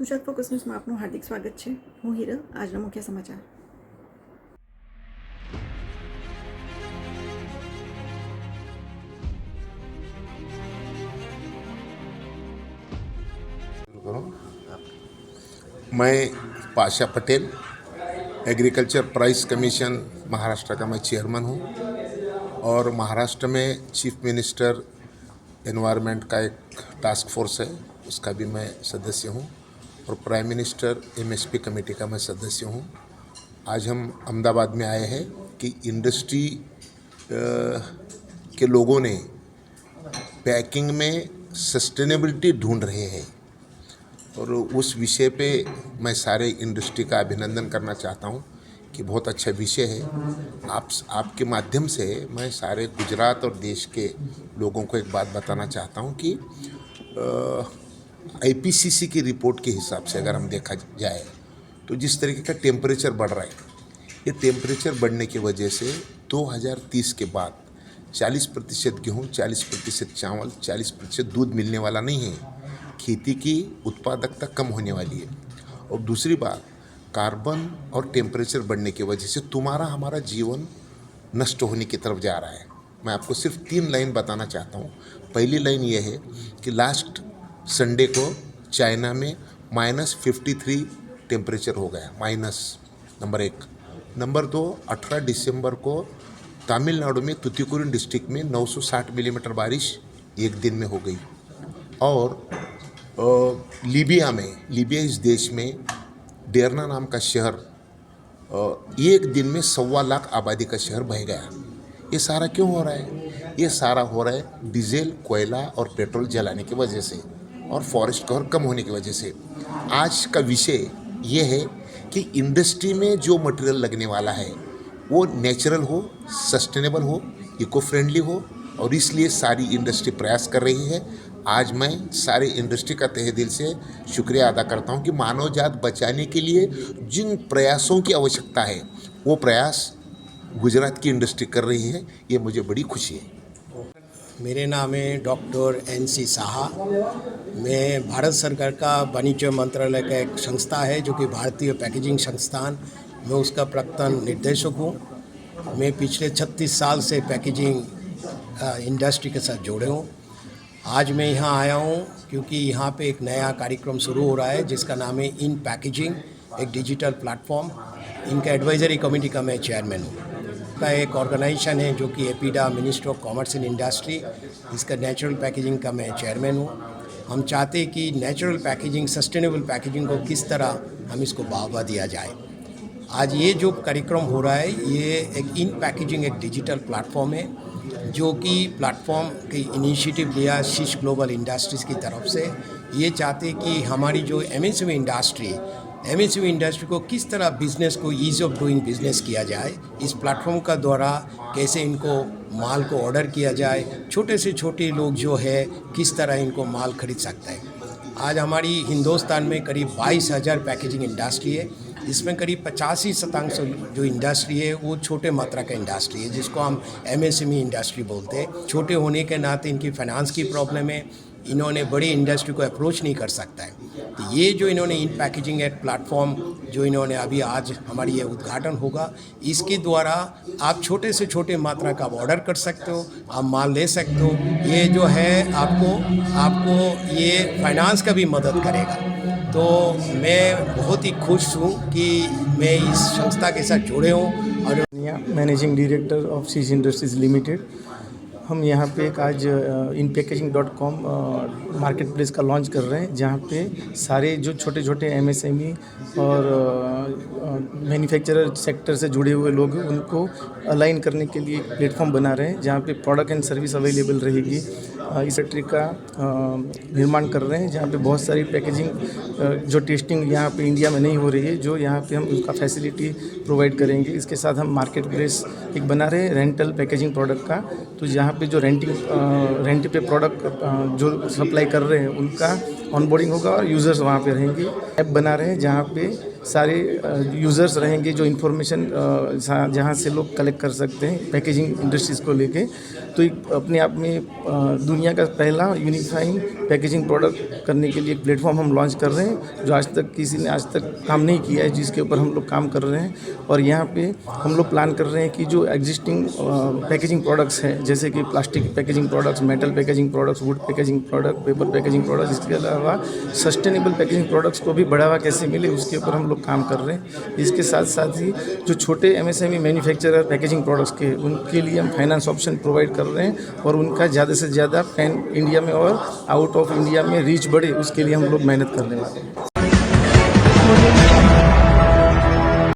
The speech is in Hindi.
ગુજરાત ફોકસ ન્યૂઝમાં આપનું હાર્દિક સ્વાગત છે. હું હિરલ. આજના મુખ્ય સમાચાર. मैं Pasha Patel, agriculture price commission Maharashtra का मैं चेयरमैन हूँ और महाराष्ट्र में चीफ मिनिस्टर एनवायरनमेंट का एक टास्क फोर्स है, उसका भी मैं सदस्य हूँ और प्राइम मिनिस्टर एमएसपी कमेटी का मैं सदस्य हूँ. आज हम अहमदाबाद में आए हैं कि इंडस्ट्री के लोगों ने पैकिंग में सस्टेनेबिलिटी ढूंढ रहे हैं और उस विषय पे मैं सारे इंडस्ट्री का अभिनंदन करना चाहता हूँ कि बहुत अच्छा विषय है. आपके माध्यम से मैं सारे गुजरात और देश के लोगों को एक बात बताना चाहता हूँ कि आईपीसीसी की रिपोर्ट के हिसाब से अगर हम देखा जाए तो जिस तरीके का टेम्परेचर बढ़ रहा है, ये टेम्परेचर बढ़ने की वजह से 2030 के बाद 40% गेहूँ, 40% चावल, 40% दूध मिलने वाला नहीं है. खेती की उत्पादकता कम होने वाली है. और दूसरी बात, कार्बन और टेम्परेचर बढ़ने की वजह से तुम्हारा हमारा जीवन नष्ट होने की तरफ जा रहा है. मैं आपको सिर्फ 3 लाइन बताना चाहता हूँ. पहली लाइन ये है कि लास्ट संडे को चाइना में -53 टेम्परेचर हो गया, माइनस, नंबर 1. नंबर 2, 18 दिसंबर को तमिलनाडु में तुतीकुरिन डिस्ट्रिक्ट में 960 मिलीमीटर बारिश एक दिन में हो गई. और लीबिया इस देश में डेरना नाम का शहर एक दिन में 1.25 लाख आबादी का शहर बह गया. ये सारा क्यों हो रहा है? ये सारा हो रहा है डीजल, कोयला और पेट्रोल जलाने की वजह से और फॉरेस्ट कवर कम होने की वजह से. आज का विषय ये है कि इंडस्ट्री में जो मटेरियल लगने वाला है वो नेचुरल हो, सस्टेनेबल हो, इको फ्रेंडली हो और इसलिए सारी इंडस्ट्री प्रयास कर रही है. आज मैं सारे इंडस्ट्री का तहे दिल से शुक्रिया अदा करता हूं कि मानव जात बचाने के लिए जिन प्रयासों की आवश्यकता है वो प्रयास गुजरात की इंडस्ट्री कर रही है. ये मुझे बड़ी खुशी है. मेरे नाम है डॉक्टर NC साहा. मैं भारत सरकार का वाणिज्य मंत्रालय का एक संस्था है जो कि भारतीय पैकेजिंग संस्थान, मैं उसका प्राक्तन निर्देशक हूँ. मैं पिछले 36 साल से पैकेजिंग इंडस्ट्री के साथ जुड़े हूँ. आज मैं यहाँ आया हूँ क्योंकि यहाँ पे एक नया कार्यक्रम शुरू हो रहा है जिसका नाम है इन पैकेजिंग, एक डिजिटल प्लेटफॉर्म. इनका एडवाइजरी कमेटी का मैं चेयरमैन हूँ. का एक ऑर्गेनाइजेशन है जो कि APEDA, ministry of commerce and industry, इसका नेचुरल पैकेजिंग का मैं चेयरमैन हूँ. हम चाहते हैं कि नेचुरल पैकेजिंग, सस्टेनेबल पैकेजिंग को किस तरह हम इसको बढ़ावा दिया जाए. आज ये जो कार्यक्रम हो रहा है ये एक इन पैकेजिंग एक डिजिटल प्लेटफॉर्म है जो कि प्लेटफॉर्म की इनिशिएटिव लिया शीश ग्लोबल इंडस्ट्रीज़ की तरफ से. ये चाहते कि हमारी जो एमएसएमई इंडस्ट्री को किस तरह बिज़नेस को ईज़ ऑफ डूइंग बिज़नेस किया जाए. इस प्लेटफॉर्म का द्वारा कैसे इनको माल को ऑर्डर किया जाए, छोटे से छोटे लोग जो है किस तरह इनको माल खरीद सकते हैं. आज हमारी हिंदुस्तान में करीब 22,000 पैकेजिंग इंडस्ट्री है. इसमें करीब 85% जो इंडस्ट्री है वो छोटे मात्रा का इंडस्ट्री है जिसको हम MSME इंडस्ट्री बोलते हैं. छोटे होने के नाते इनकी फाइनेंस की प्रॉब्लम है, इन्होंने बड़ी इंडस्ट्री को अप्रोच नहीं कर सकता है. तो ये जो इन्होंने इन पैकेजिंग एक प्लेटफॉर्म जो इन्होंने अभी आज हमारी ये उद्घाटन होगा, इसके द्वारा आप छोटे से छोटे मात्रा का आप ऑर्डर कर सकते हो, आप माल ले सकते हो. ये जो है आपको ये फाइनेंस का भी मदद करेगा. तो मैं बहुत ही खुश हूँ कि मैं इस संस्था के साथ जुड़े हूँ. और मैनेजिंग डायरेक्टर ऑफ शीश इंडस्ट्रीज़ लिमिटेड. हम यहाँ पे एक आज inpackaging.com मार्केट प्लेस का लॉन्च कर रहे हैं जहाँ पे सारे जो छोटे छोटे MSME और मैन्युफैक्चरर सेक्टर से जुड़े हुए लोग हैं उनको अलाइन करने के लिए एक प्लेटफॉर्म बना रहे हैं जहाँ पे प्रोडक्ट एंड सर्विस अवेलेबल रहेगी. इस फैक्ट्री का निर्माण कर रहे हैं जहाँ पे बहुत सारी पैकेजिंग जो टेस्टिंग यहाँ पे इंडिया में नहीं हो रही है, जो यहाँ पे हम उसका फैसिलिटी प्रोवाइड करेंगे. इसके साथ हम मार्केट प्लेस एक बना रहे हैं रेंटल पैकेजिंग प्रोडक्ट का. तो जहाँ पे जो रेंट पे प्रोडक्ट जो सप्लाई कर रहे हैं उनका ऑनबोर्डिंग होगा और यूज़र्स वहाँ पे रहेंगे. ऐप बना रहे हैं जहाँ पे सारे यूज़र्स रहेंगे जो इन्फॉर्मेशन जहाँ से लोग कलेक्ट कर सकते हैं पैकेजिंग इंडस्ट्रीज़ को लेके। तो एक अपने आप में दुनिया का पहला यूनिफाइंग पैकेजिंग प्रोडक्ट करने के लिए एक प्लेटफॉर्म हम लॉन्च कर रहे हैं जो आज तक किसी ने आज तक काम नहीं किया है, जिसके ऊपर हम लोग काम कर रहे हैं। और यहाँ पे हम लोग प्लान कर रहे हैं कि जो एग्जिस्टिंग पैकेजिंग प्रोडक्ट्स हैं जैसे कि plastic packaging products, metal packaging products, would packaging product, paper packaging products, इसके अलावा सस्टेनेबल पैकेजिंग प्रोडक्ट्स को भी बढ़ावा कैसे मिले उसके ऊपर हम लोग काम कर रहे हैं। इसके साथ साथ ही जो छोटे MSME मैन्युफैक्चरर पैकेजिंग प्रोडक्ट्स के उनके लिए हम फाइनेंस ऑप्शन प्रोवाइड कर रहे हैं और उनका ज़्यादा से ज़्यादा पैन इंडिया में और आउट ऑफ इंडिया में रीच बढ़े उसके लिए हम लोग मेहनत करने वाले हैं।